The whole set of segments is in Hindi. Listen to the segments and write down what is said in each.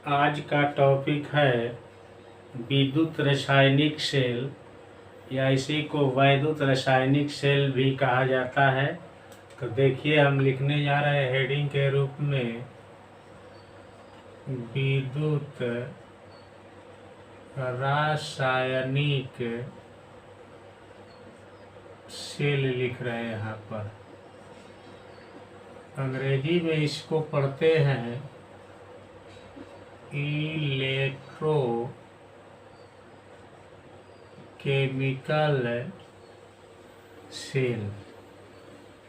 आज का टॉपिक है विद्युत रासायनिक सेल या इसी को वैद्युत रासायनिक सेल भी कहा जाता है। तो देखिए हम लिखने जा रहे हैं हेडिंग के रूप में विद्युत रासायनिक सेल लिख रहे हैं यहाँ पर। अंग्रेजी में इसको पढ़ते हैं इलेक्ट्रो केमिकल सेल।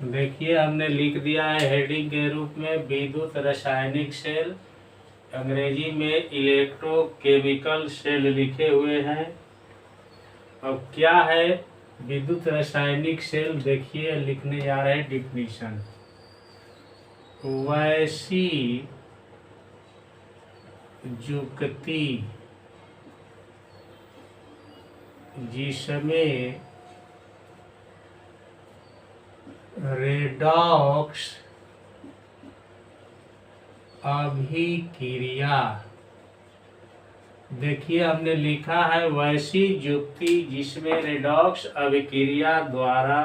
देखिए हमने लिख दिया है हेडिंग के रूप में विद्युत रासायनिक सेल, अंग्रेजी में इलेक्ट्रोकेमिकल सेल लिखे हुए हैं। अब क्या है विद्युत रासायनिक सेल, देखिए लिखने जा रहे हैं डिफिनीशन। वैसी जुक्ति जिसमें रेडॉक्स अभिक्रिया, देखिए हमने लिखा है वैसी जुक्ति जिसमें रेडॉक्स अभिक्रिया द्वारा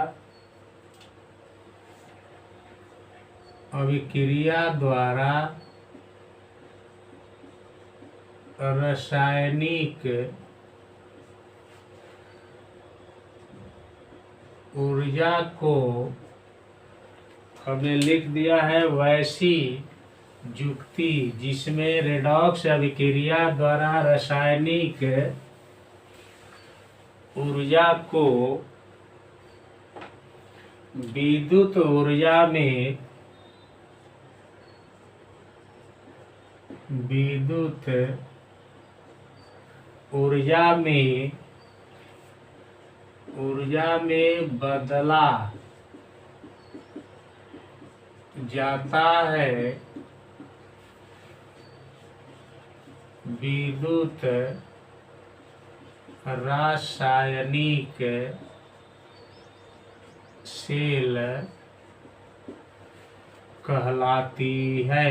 रासायनिक ऊर्जा को, हमने लिख दिया है वैसी जुक्ति जिसमें रेडॉक्स अभिक्रिया द्वारा रासायनिक ऊर्जा को विद्युत ऊर्जा में बदला जाता है। विद्युत रासायनिक सेल कहलाती है।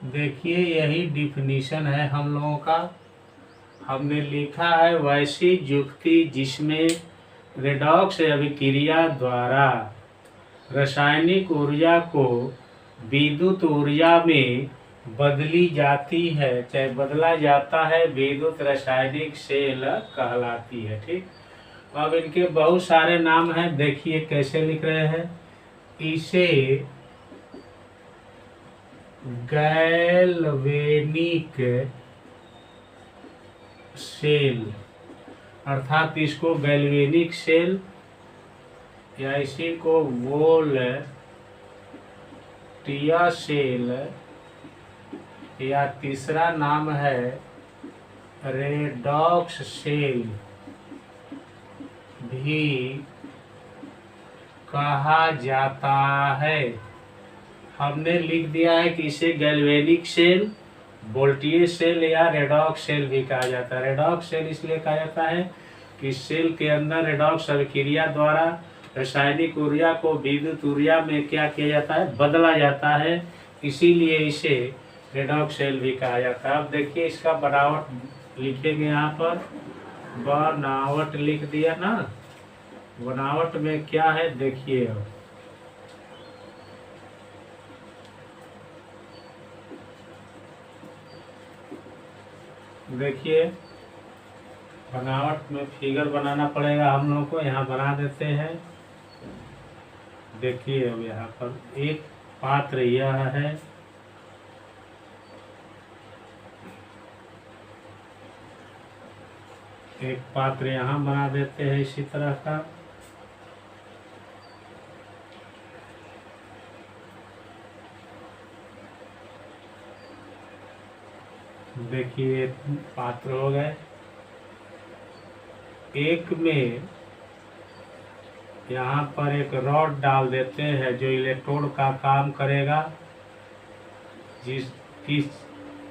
देखिए यही डिफिनीशन है हम लोगों का। हमने लिखा है वैसी जुक्ति जिसमें रेडॉक्स अभिक्रिया द्वारा रासायनिक ऊर्जा को विद्युत ऊर्जा में बदली जाती है, चाहे बदला जाता है, विद्युत रासायनिक सेल कहलाती है। ठीक, अब इनके बहुत सारे नाम हैं, देखिए कैसे लिख रहे हैं। इसे गैल्वेनिक सेल, अर्थात इसको गैल्वेनिक सेल या इसी को वोल्टिया सेल, या तीसरा नाम है रेडॉक्स सेल भी कहा जाता है। हमने लिख दिया है कि इसे गैल्वेनिक सेल, वोल्टिया सेल या रेडॉक्स सेल भी कहा जाता है। रेडॉक्स सेल इसलिए कहा जाता है कि सेल के अंदर रेडॉक्स अभिक्रिया द्वारा रासायनिक ऊर्जा को विद्युत ऊर्जा में क्या किया जाता है, बदला जाता है, इसीलिए इसे रेडॉक्स सेल भी कहा जाता है। अब देखिए इसका बनावट लिखेंगे, यहाँ पर बनावट लिख दिया ना। बनावट में क्या है देखिए, अब देखिए बनावट में फिगर बनाना पड़ेगा हम लोगों को, यहाँ बना देते हैं। देखिए अब यहाँ पर एक पात्र यह है, एक पात्र यहाँ बना देते हैं इसी तरह का। देखिए पात्र हो गए। एक में यहाँ पर एक रॉड डाल देते हैं जो इलेक्ट्रोड का काम करेगा। किस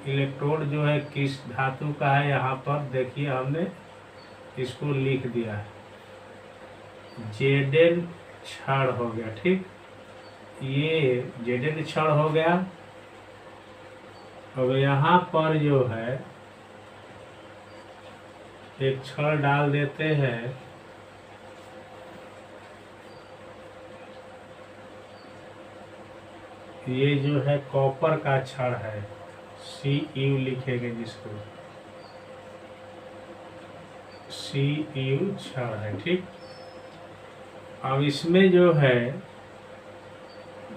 इलेक्ट्रोड जो है किस धातु का है, यहाँ पर देखिए हमने इसको लिख दिया है, जेडेन क्षण हो गया। ठीक, ये जेडेन क्षण हो गया। अब यहाँ पर जो है एक छड़ डाल देते हैं, ये जो है कॉपर का छड़ है, Cu लिखेंगे जिसको, Cu छड़ है, ठीक। अब इसमें जो है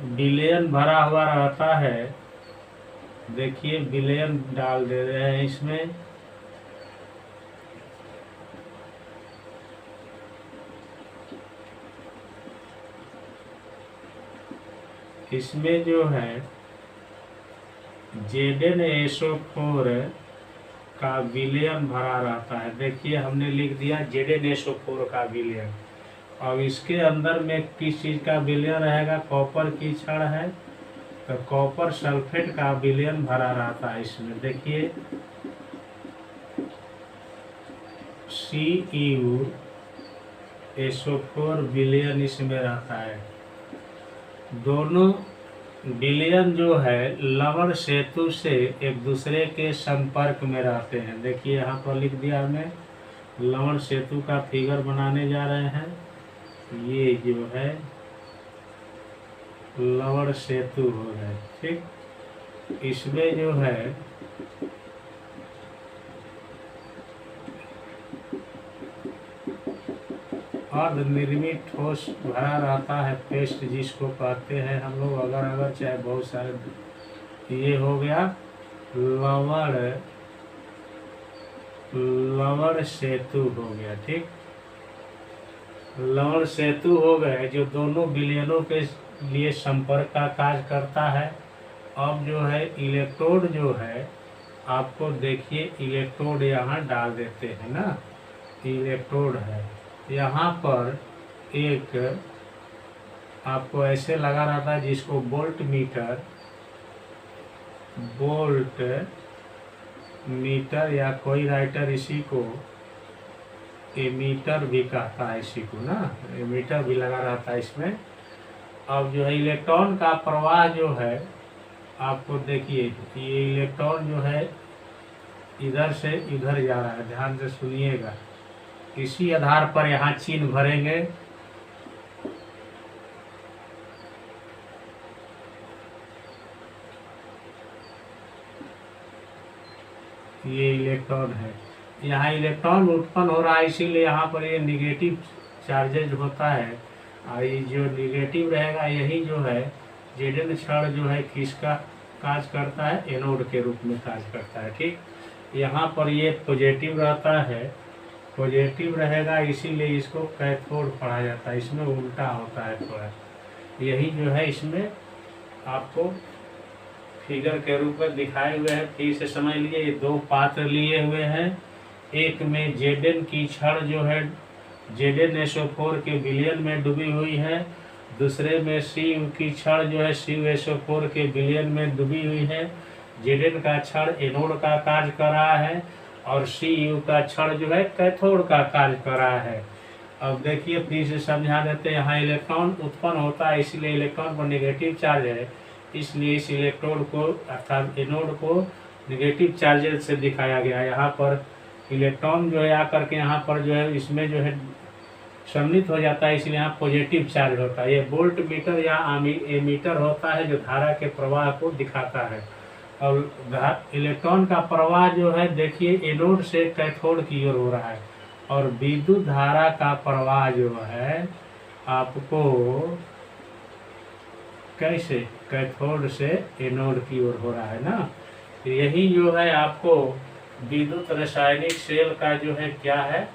विलयन भरा हुआ रहता है, देखिए विलयन डाल दे रहे हैं इसमें। इसमें जो है ZnSO4 का विलयन भरा रहता है, देखिए हमने लिख दिया ZnSO4 का विलयन। अब इसके अंदर में किस चीज़ का विलयन रहेगा, कॉपर की छड़ है, तो कॉपर सल्फेट का विलयन भरा रहता है इसमें, देखिए CuSO4 विलयन इसमें रहता है। दोनों विलयन जो है लवण सेतु से एक दूसरे के संपर्क में रहते हैं, देखिए यहाँ पर लिख दिया हमने, लवण सेतु का फिगर बनाने जा रहे हैं। ये जो है लवण सेतु हो है, ठीक। इसमें जो है अर्धनिर्मित ठोस भरा रहता है, पेस्ट जिसको कहते हैं हम लोग, अगर चाहे बहुत सारे। ये हो गया लवण सेतु हो गया, ठीक। लवण सेतु हो गए जो दोनों विलयनों के लिए संपर्क का कार्य करता है। अब जो है इलेक्ट्रोड जो है, आपको देखिए इलेक्ट्रोड यहाँ डाल देते हैं ना, इलेक्ट्रोड है यहाँ पर एक, आपको ऐसे लगा रहता है जिसको वोल्ट मीटर या कोई राइटर इसी को एमीटर भी कहता है, इसी को ना एमीटर भी लगा रहता है इसमें। अब जो है इलेक्ट्रॉन का प्रवाह जो है, आपको देखिए ये इलेक्ट्रॉन जो है इधर से इधर जा रहा है, ध्यान से सुनिएगा। इसी आधार पर यहाँ चिन्ह भरेंगे, ये इलेक्ट्रॉन है, यहाँ इलेक्ट्रॉन उत्पन्न हो रहा है, इसीलिए यहाँ पर ये निगेटिव चार्जेज होता है। और ये जो निगेटिव रहेगा यही जो है Zn छड़ जो है किसका कार्य करता है, एनोड के रूप में कार्य करता है, ठीक। यहाँ पर ये पॉजिटिव रहता है, पॉजिटिव रहेगा, इसीलिए इसको कैथोड पढ़ा जाता है, इसमें उल्टा होता है थोड़ा। यही जो है इसमें आपको फिगर के रूप में दिखाए हुए हैं, फिर से समझ लीजिए। ये दो पात्र लिए हुए हैं, एक में Zn की छड़ जो है ZnSO4 के विलयन में डूबी हुई है, दूसरे में Cu की छड़ जो है CuSO4 के विलयन में डूबी हुई है। Zn का छड़ एनोड का कार्य कर रहा है और Cu का छड़ जो है कैथोड का कार्य कर रहा है। अब देखिए फिर से समझा देते हैं, यहाँ इलेक्ट्रॉन उत्पन्न होता है, इसलिए इलेक्ट्रॉन पर नेगेटिव चार्ज है, इसलिए इस इलेक्ट्रोड को अर्थात एनोड को नेगेटिव चार्जेस से दिखाया गया। यहाँ पर इलेक्ट्रॉन जो है आकर के यहाँ पर जो है इसमें जो है सम्मिलित हो जाता है, इसलिए यहाँ पॉजिटिव चार्ज होता है। ये वोल्ट मीटर या एमीटर होता है जो धारा के प्रवाह को दिखाता है। और इलेक्ट्रॉन का प्रवाह जो है देखिए एनोड से कैथोड की ओर हो रहा है, और विद्युत धारा का प्रवाह जो है आपको कैसे कैथोड से एनोड की ओर हो रहा है ना। यही जो है आपको विद्युत रासायनिक सेल का जो है क्या है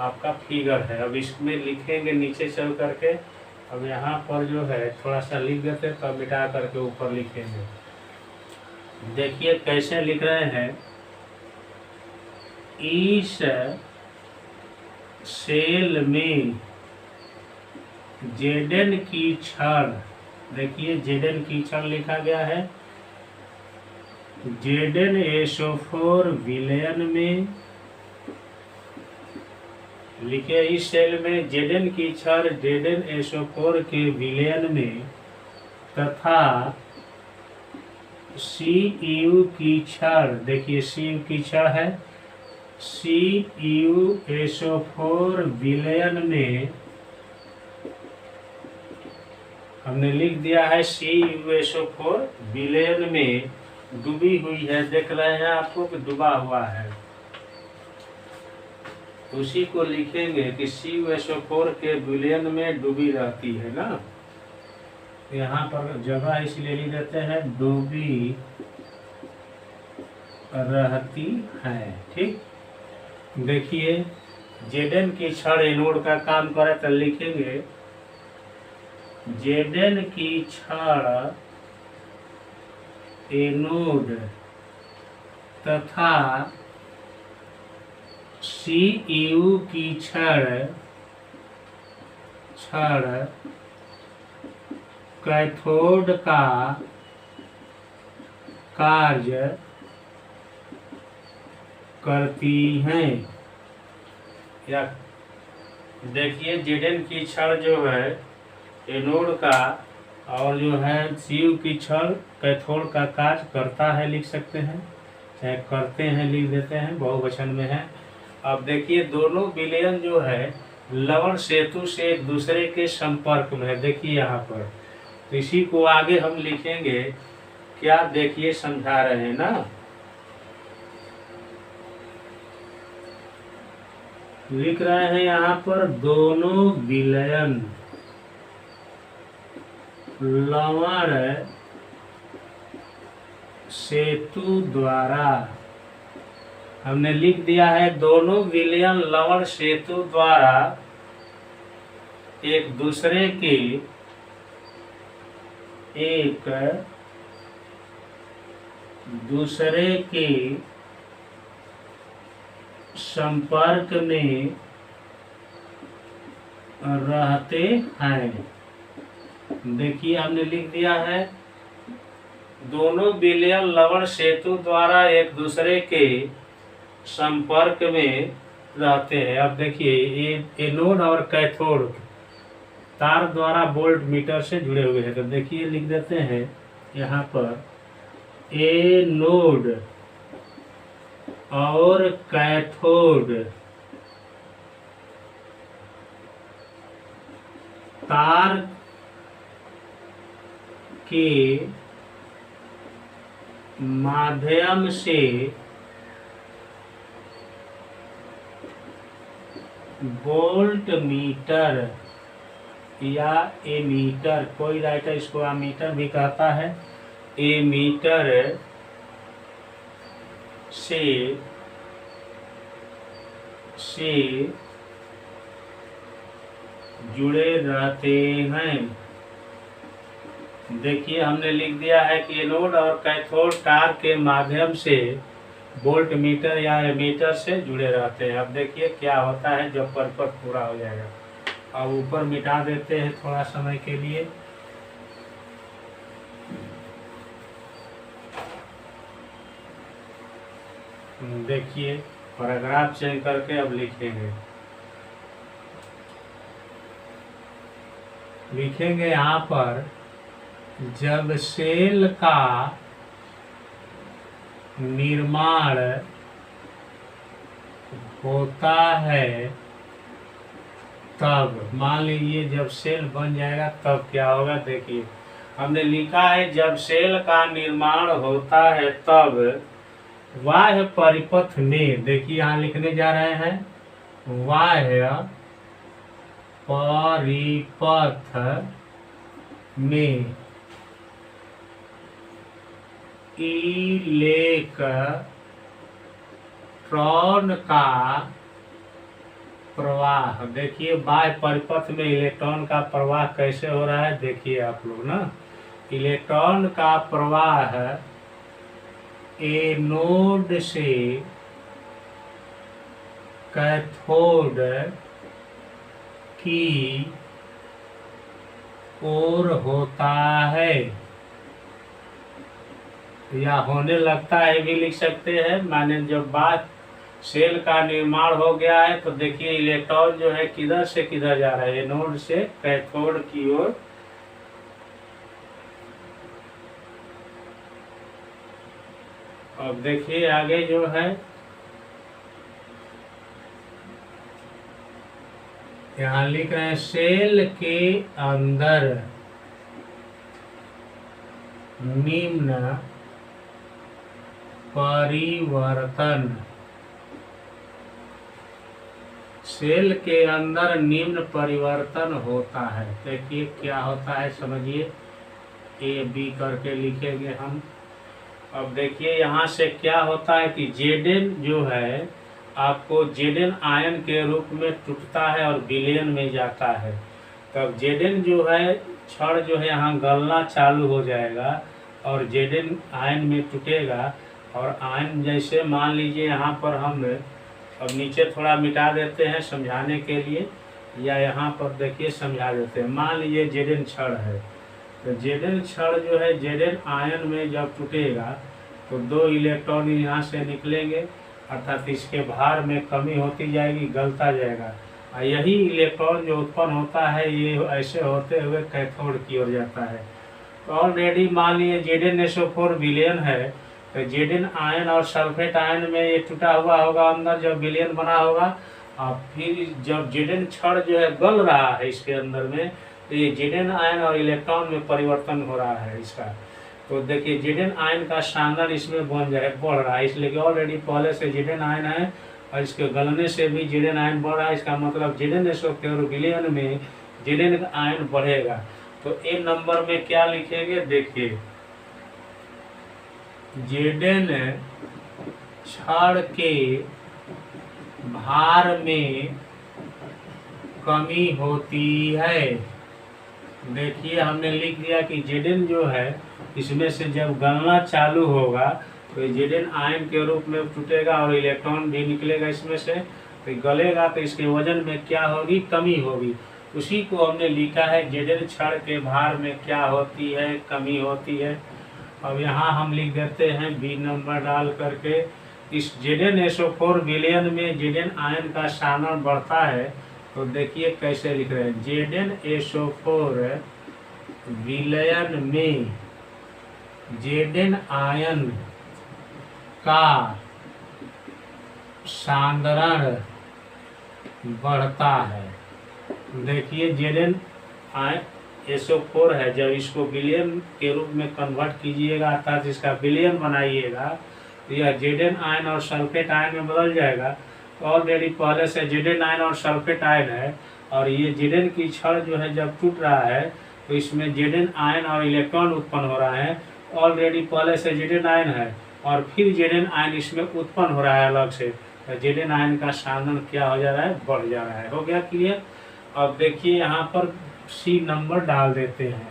आपका फिगर है। अब इसमें लिखेंगे नीचे चल करके, अब यहाँ पर जो है थोड़ा सा लिख देते हैं, तब मिटा करके ऊपर लिखेंगे। देखिए कैसे लिख रहे हैं, इस सेल में Zn की छड़, देखिए Zn की छड़ लिखा गया है, ZnSO4 विलयन में लिखे। इस सेल में Zn की छड़ ZnSO4 के विलयन में तथा Cu की क्षण, देखिए Cu की क्षण है, CuSO4 विलयन में हमने लिख दिया है CuSO4 विलयन में डूबी हुई है। देख रहे हैं आपको कि डूबा हुआ है, उसी को लिखेंगे कि CuSO4 के विलयन में डूबी रहती है ना। यहाँ पर जगह इसलिए लिख देते हैं डूबी रहती है। ठीक, देखिए Zn की क्षण एनोड का काम करे तो लिखेंगे Zn की क्षण एनोड तथा Cu की क्षण कैथोड का कार्य करती हैं। या देखिए Zn की क्षण जो है एनोड का और जो है Cu की क्षण कैथोड का कार्य करता है, लिख सकते हैं, चाहे करते हैं लिख देते हैं, बहुवचन में है। अब देखिए दोनों विलयन जो है लवण सेतु से एक दूसरे के संपर्क में है। देखिए यहाँ पर, तो इसी को आगे हम लिखेंगे क्या, देखिए समझा रहे हैं ना। लिख रहे हैं यहाँ पर दोनों विलयन लवण सेतु द्वारा, हमने लिख दिया है दोनों विलयन लवण सेतु द्वारा एक दूसरे के संपर्क में रहते हैं। देखिए हमने लिख दिया है दोनों विलयन लवण सेतु द्वारा एक दूसरे के संपर्क में रहते हैं। अब देखिए ये एनोड और कैथोड तार द्वारा वोल्ट मीटर से जुड़े हुए हैं। तो देखिए लिख देते हैं यहाँ पर एनोड और कैथोड तार के माध्यम से वोल्ट मीटर या एमीटर, कोई राइटर इसको अमीटर भी कहता है, एमीटर से जुड़े रहते हैं। देखिए हमने लिख दिया है कि एनोड और कैथोड तार के माध्यम से वोल्ट मीटर या एमीटर से जुड़े रहते हैं। अब देखिए क्या होता है जब परिपथ पूरा हो जाएगा। अब ऊपर मिटा देते हैं थोड़ा समय के लिए। देखिए पैराग्राफ चेंज करके अब लिखेंगे यहाँ पर, जब सेल का निर्माण होता है तब, मान लीजिए जब सेल बन जाएगा तब क्या होगा। देखिए हमने लिखा है जब सेल का निर्माण होता है तब बाह्य परिपथ में, देखिए यहाँ लिखने जा रहे हैं बाह्य परिपथ में इलेक्ट्रॉन का प्रवाह। देखिए बाह्य परिपथ में इलेक्ट्रॉन का प्रवाह कैसे हो रहा है, देखिए आप लोग ना। इलेक्ट्रॉन का प्रवाह एनोड से कैथोड की ओर होता है या होने लगता है भी लिख सकते हैं। माने जब बात सेल का निर्माण हो गया है तो देखिए इलेक्ट्रॉन जो है किधर से किधर जा रहा है, एनोड से कैथोड की ओर अब देखिए आगे जो है, यहाँ लिख रहे हैं सेल के अंदर निम्न परिवर्तन, सेल के अंदर निम्न परिवर्तन होता है। देखिए क्या होता है, समझिए, ए बी करके लिखेंगे हम। अब देखिए यहाँ से क्या होता है कि Zn जो है आपको Zn आयन के रूप में टूटता है और विलयन में जाता है। तब Zn जो है क्षण जो है यहाँ गलना चालू हो जाएगा और Zn आयन में टूटेगा। और आयन जैसे मान लीजिए यहाँ पर हम अब नीचे थोड़ा मिटा देते हैं समझाने के लिए, या यहाँ पर देखिए समझा देते हैं। मान लीजिए Zn क्षण है, तो Zn क्षण जो है Zn आयन में जब टूटेगा तो 2 इलेक्ट्रॉन यहाँ से निकलेंगे, अर्थात इसके भार में कमी होती जाएगी, गलता जाएगा। और यही इलेक्ट्रॉन जो उत्पन्न होता है ये ऐसे होते हुए कैथोड की ओर जाता है। तो ऑलरेडी मान लीजिए ZnSO4 विलयन है, तो Zn आयन और सल्फेट आयन में ये टूटा हुआ होगा अंदर जब विलयन बना होगा। और फिर जब Zn क्षण जो है गल रहा है इसके अंदर में, तो ये Zn आयन और इलेक्ट्रॉन में परिवर्तन हो रहा है इसका। तो देखिए Zn आयन का स्थानांतरण इसमें बढ़ रहा है, इसलिए कि ऑलरेडी पहले से Zn आयन है और इसके गलने से भी Zn आयन बढ़ रहा है। इसका मतलब ZnSO4 विलयन में Zn आयन बढ़ेगा। तो ए नंबर में क्या लिखेंगे, देखिए Zn क्षण के भार में कमी होती है। देखिए हमने लिख दिया कि Zn जो है इसमें से जब गलना चालू होगा तो Zn आयन के रूप में टूटेगा और इलेक्ट्रॉन भी निकलेगा इसमें से, तो गलेगा तो इसके वजन में क्या होगी, कमी होगी। उसी को हमने लिखा है Zn क्षण के भार में क्या होती है, कमी होती है। अब यहाँ हम लिख देते हैं बी नंबर डाल करके, इस ZnSO4 विलयन में Zn आयन का स्थानांतरण बढ़ता है। तो देखिए कैसे लिख रहे हैं, ZnSO4 विलयन में Zn आयन का स्थानांतरण बढ़ता है। देखिए Zn SO4 है, जब इसको विलयन के रूप में कन्वर्ट कीजिएगा अर्थात इसका विलयन बनाइएगा तो यह Zn आयन और सल्फेट आयन में बदल जाएगा। ऑलरेडी पहले से Zn आयन और सल्फेट आयन है और ये Zn की क्षण जो है जब टूट रहा है तो इसमें Zn आयन और इलेक्ट्रॉन उत्पन्न हो रहा है। ऑलरेडी पहले से Zn आयन है और फिर Zn आयन इसमें उत्पन्न हो रहा है अलग से, तो Zn आयन का स्थानांतरण क्या हो जा रहा है, बढ़ जा रहा है। हो गया क्लियर। अब देखिए यहाँ पर सी नंबर डाल देते हैं।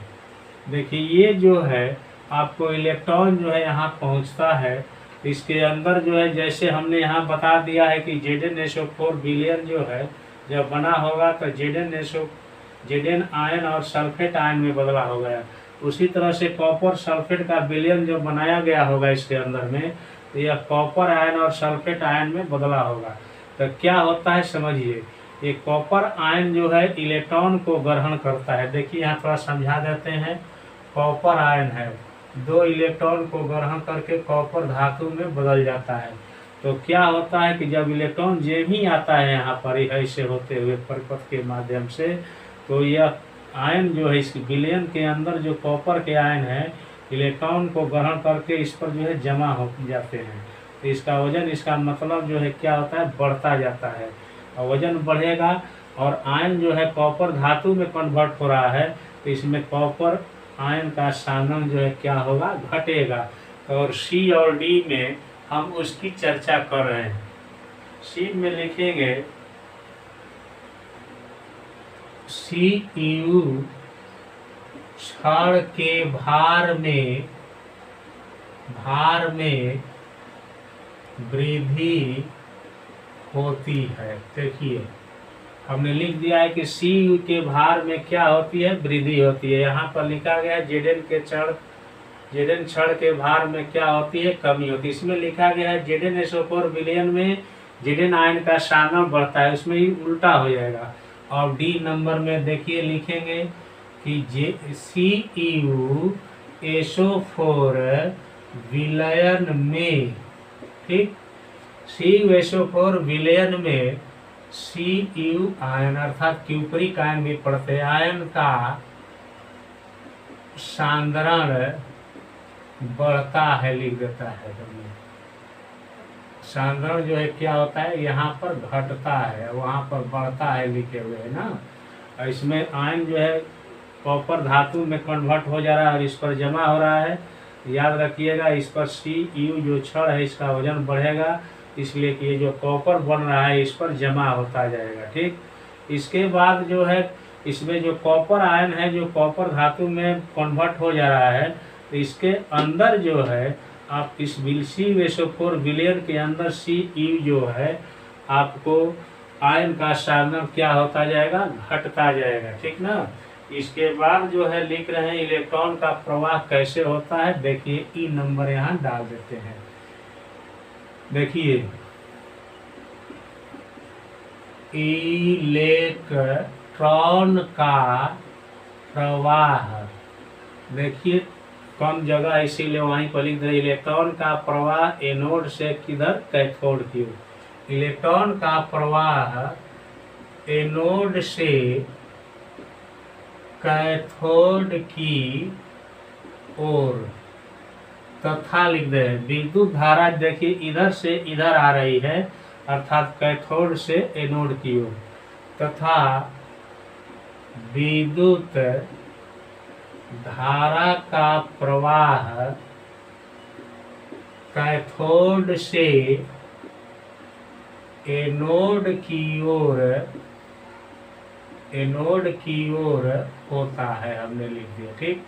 देखिए ये जो है आपको इलेक्ट्रॉन जो है यहाँ पहुँचता है, इसके अंदर जो है जैसे हमने यहाँ बता दिया है कि ZnSO4 विलयन जो है जब बना होगा तो Zn आयन और सल्फेट आयन में बदला हो गया। उसी तरह से कॉपर सल्फेट का विलयन जो बनाया गया होगा इसके अंदर में, तो यह कॉपर आयन और सल्फेट आयन में बदला होगा। तो क्या होता है समझिए, ये कॉपर आयन जो है इलेक्ट्रॉन को ग्रहण करता है। देखिए यहाँ थोड़ा समझा देते हैं। कॉपर आयन है, 2 इलेक्ट्रॉन को ग्रहण करके कॉपर धातु में बदल जाता है। तो क्या होता है कि जब इलेक्ट्रॉन जे भी आता है यहाँ पर ऐसे होते हुए परिपथ के माध्यम से, तो यह आयन जो है इस विलयन के अंदर जो कॉपर के आयन है इलेक्ट्रॉन को ग्रहण करके इस पर जो है जमा हो जाते हैं। तो इसका वजन, इसका मतलब जो है क्या होता है, बढ़ता जाता है। और वजन बढ़ेगा और आयन जो है कॉपर धातु में कन्वर्ट हो रहा है, तो इसमें कॉपर आयन का स्थानांतरण जो है क्या होगा, घटेगा। और सी और डी में हम उसकी चर्चा कर रहे हैं। सी में लिखेंगे Cu क्षण के भार में वृद्धि होती है। देखिए हमने लिख दिया है कि Cu के भार में क्या होती है, वृद्धि होती है। यहाँ पर लिखा गया है Zn क्षण के भार में क्या होती है, कमी होती है। इसमें लिखा गया है ZnSO4 विलयन में Zn आयन का स्थानांतरण बढ़ता है, उसमें ही उल्टा हो जाएगा। और डी नंबर में देखिए लिखेंगे कि CuSO4 विलयन में ठीक। CuSO4 विलयन में Cu आयन अर्थात क्यूपरिक आयन भी पढ़ते हैं, आयन का सांद्रण बढ़ता है, लिख देता है। सांद्रण जो है क्या होता है, यहाँ पर घटता है वहाँ पर बढ़ता है लिखे हुए है ना। इसमें आयन जो है कॉपर धातु में कन्वर्ट हो जा रहा है और इस पर जमा हो रहा है। याद रखिएगा, इस पर Cu जो छड़ है इसका वजन बढ़ेगा, इसलिए कि ये जो कॉपर बन रहा है इस पर जमा होता जाएगा। ठीक। इसके बाद जो है इसमें जो कॉपर आयन है जो कॉपर धातु में कन्वर्ट हो जा रहा है, तो इसके अंदर जो है आप इस CuSO4 विलयन के अंदर Cu जो है आपको आयन का सांद्रण क्या होता जाएगा, घटता जाएगा। ठीक ना। इसके बाद जो है लिख रहे हैं इलेक्ट्रॉन का प्रवाह कैसे होता है, देखिए ई नंबर यहाँ डाल देते हैं। देखिए इलेक्ट्रॉन का प्रवाह, देखिए कम जगह है इसीलिए वहीं पर लिख दे। इलेक्ट्रॉन का प्रवाह एनोड से किधर, कैथोड की ओर। इलेक्ट्रॉन का प्रवाह एनोड से कैथोड की ओर तथा लिख दे। विद्युत धारा देखिए इधर से इधर आ रही है अर्थात कैथोड से एनोड की ओर, तथा विद्युत धारा का प्रवाह कैथोड से एनोड की ओर होता है, हमने लिख दिया। ठीक।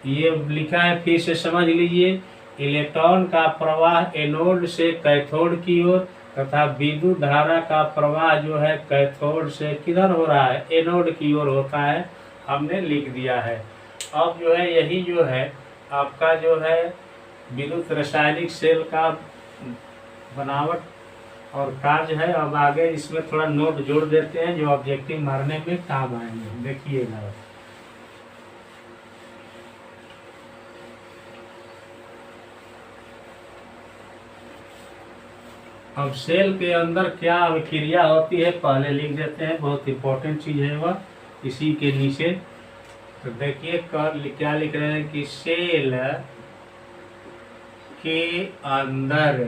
ये लिखा है, फिर से समझ लीजिए। इलेक्ट्रॉन का प्रवाह एनोड से कैथोड की ओर तथा विद्युत धारा का प्रवाह जो है कैथोड से किधर हो रहा है, एनोड की ओर होता है, हमने लिख दिया है। अब जो है यही जो है आपका जो है विद्युत रासायनिक सेल का बनावट और कार्य है। अब आगे इसमें थोड़ा नोट जोड़ देते हैं जो ऑब्जेक्टिव मारने में काम आएंगे। देखिएगा, अब सेल के अंदर क्या अभिक्रिया होती है पहले लिख देते हैं, बहुत इंपॉर्टेंट चीज है वह इसी के नीचे। तो देखिए क्या लिख रहे हैं कि सेल के अंदर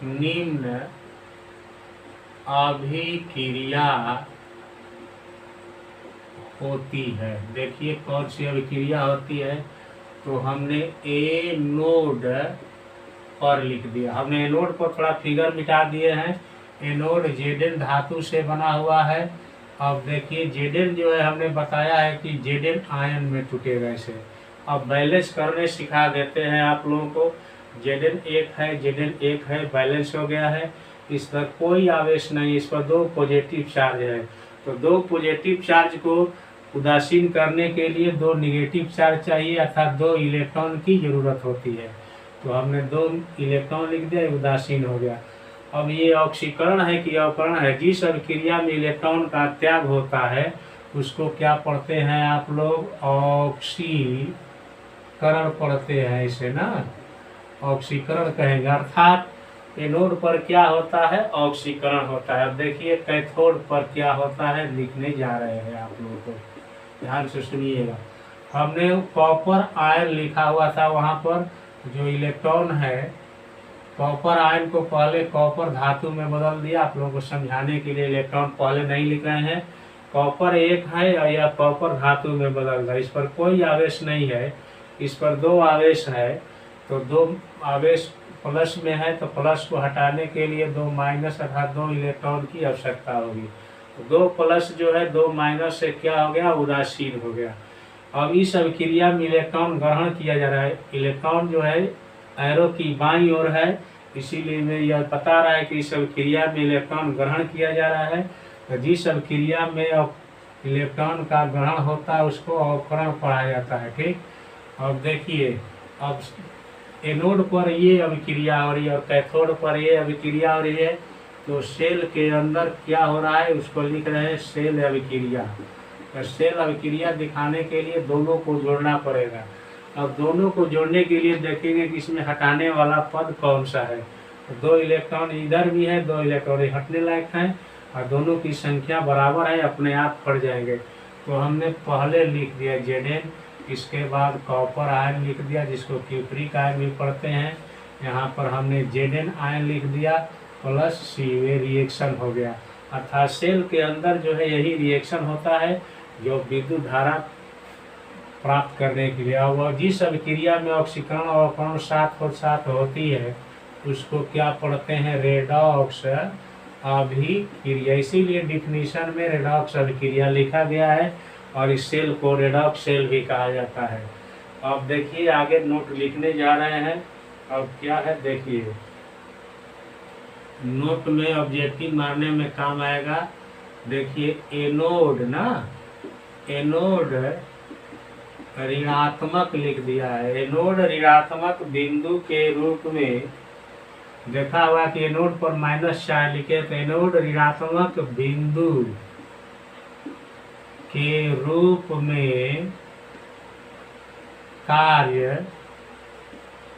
निम्न अभिक्रिया होती है। देखिए कौन सी अभिक्रिया होती है, तो हमने एनोड पर लिख दिया। हमने एनोड पर थोड़ा फिगर मिटा दिए हैं। एनोड Zn धातु से बना हुआ है। अब देखिए Zn जो है हमने बताया है कि Zn आयन में टूटेगा इसे। अब बैलेंस करने सिखा देते हैं आप लोगों को। Zn एक है, Zn एक है, बैलेंस हो गया है। इस पर कोई आवेश नहीं, इस पर दो पॉजिटिव चार्ज है। तो दो पॉजिटिव चार्ज को उदासीन करने के लिए दो नेगेटिव चार्ज चाहिए अर्थात दो इलेक्ट्रॉन की जरूरत होती है। तो हमने दो इलेक्ट्रॉन लिख दिया, उदासीन हो गया। अब ये ऑक्सीकरण है कि अवकरण है, जिस अभिक्रिया में इलेक्ट्रॉन का त्याग होता है उसको क्या पढ़ते हैं आप लोग, ऑक्सीकरण पढ़ते हैं इसे ना, ऑक्सीकरण कहेंगे। अर्थात एनोड पर क्या होता है, ऑक्सीकरण होता है। अब देखिए कैथोड पर क्या होता है, लिखने जा रहे हैं आप लोगों को, ध्यान से सुनिएगा। हमने कॉपर आयन लिखा हुआ था, वहाँ पर जो इलेक्ट्रॉन है कॉपर आयन को पहले कॉपर धातु में बदल दिया। आप लोगों को समझाने के लिए इलेक्ट्रॉन पहले नहीं लिख रहे हैं। कॉपर एक है और यह कॉपर धातु में बदल रहा है। इस पर कोई आवेश नहीं है, इस पर दो आवेश है। तो दो आवेश प्लस में है तो प्लस को हटाने के लिए दो माइनस अर्थात दो इलेक्ट्रॉन की आवश्यकता होगी। तो दो प्लस जो है दो माइनस से क्या हो गया, उदासीन हो गया। अब इस अभिक्रिया में इलेक्ट्रॉन ग्रहण किया जा रहा है। इलेक्ट्रॉन जो है एरो की बाईं ओर है, इसीलिए मैं यह बता रहा है कि इस अभिक्रिया में इलेक्ट्रॉन ग्रहण किया जा रहा है। तो जिस अभिक्रिया में इलेक्ट्रॉन का ग्रहण होता है उसको अवकरण पढ़ा जाता है। ठीक। अब देखिए, अब एनोड पर ये अभिक्रिया हो रही है और कैथोड पर ये अभिक्रिया हो रही है। तो सेल के अंदर क्या हो रहा है उसको लिख रहे हैं सेल अभिक्रिया। तो सेल अभिक्रिया दिखाने के लिए दोनों को जोड़ना पड़ेगा। अब दोनों को जोड़ने के लिए देखेंगे कि इसमें हटाने वाला पद कौन सा है। तो 2 इलेक्ट्रॉन इधर भी है, 2 इलेक्ट्रॉन हटने लायक है और दोनों की संख्या बराबर है, अपने आप पड़ जाएंगे। तो हमने पहले लिख दिया Zn, इसके बाद कॉपर आयन लिख दिया जिसको क्यूप्रिक आयन भी पढ़ते हैं। यहाँ पर हमने Zn आयन लिख दिया प्लस C, वे रिएक्शन हो गया। अर्थात सेल के अंदर जो है यही रिएक्शन होता है जो विद्युत धारा प्राप्त करने के लिए। और जिस अभिक्रिया में ऑक्सीकरण और अपहरण साथ होती है उसको क्या पढ़ते हैं, रेडॉक्स अभिक्रिया। इसीलिए डिफिनीशन में रेडॉक्स अभिक्रिया लिखा गया है और इस सेल को रेडॉक्स सेल भी कहा जाता है। अब देखिए आगे नोट लिखने जा रहे हैं। अब क्या है देखिए, नोट में ऑब्जेक्टिव मारने में काम आएगा। देखिए एनोड ना, एनोड ऋणात्मक लिख दिया है। एनोड ऋणात्मक बिंदु के रूप में देखा हुआ कि एनोड पर माइनस चार्ज लिखे, तो एनोड ऋणात्मक बिंदु के रूप में कार्य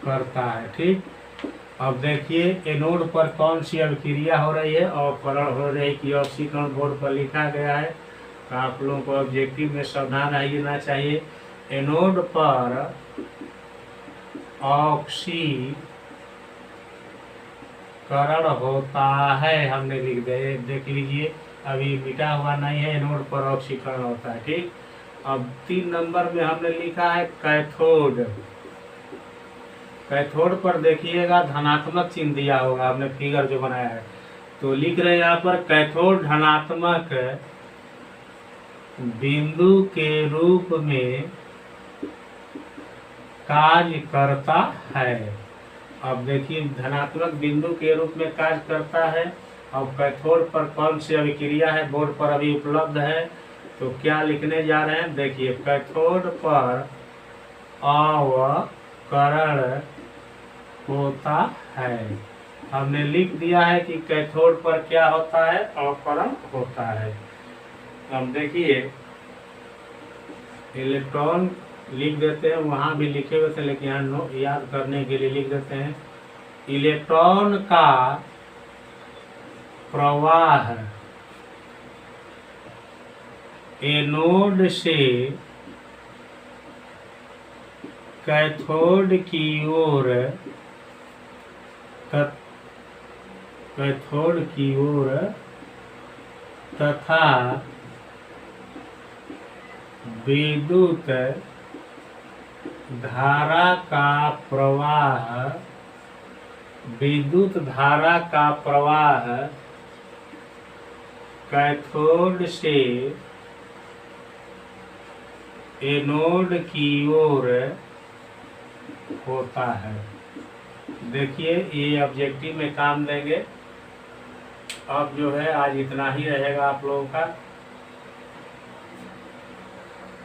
करता है। ठीक, अब देखिए एनोड पर कौन सी अभिक्रिया हो रही है, अपहरण हो रही है कि ऑक्सीकरण बोर्ड पर लिखा गया है। तो आप लोगों को ऑब्जेक्टिव में सावधान रहना चाहिए। एनोड पर ऑक्सीकरण होता है, हमने लिख दिया, देख लीजिए अभी मिटा हुआ नहीं है, एनोड पर ऑक्सीकरण होता है। ठीक, अब 3 नंबर में हमने लिखा है कैथोड। कैथोड पर देखिएगा धनात्मक चिन्ह दिया होगा, हमने फिगर जो बनाया है। तो लिख रहे हैं यहाँ पर कैथोड धनात्मक बिंदु के रूप में कार्य करता है। अब देखिए धनात्मक बिंदु के रूप में कार्य करता है। अब कैथोड पर कौन सी अभिक्रिया है बोर्ड पर अभी उपलब्ध है, तो क्या लिखने जा रहे हैं देखिए, कैथोड पर अवकरण होता है। हमने लिख दिया है कि कैथोड पर क्या होता है, अवकरण होता है। अब देखिए इलेक्ट्रॉन लिख देते हैं, वहां भी लिखे हुए थे लेकिन यहाँ याद करने के लिए लिख देते हैं। इलेक्ट्रॉन का प्रवाह एनोड से कैथोड की ओर तथा विद्युत धारा का प्रवाह कैथोड से एनोड की ओर होता है। देखिए ये ऑब्जेक्टिव में काम देंगे। अब जो है आज इतना ही रहेगा आप लोगों का।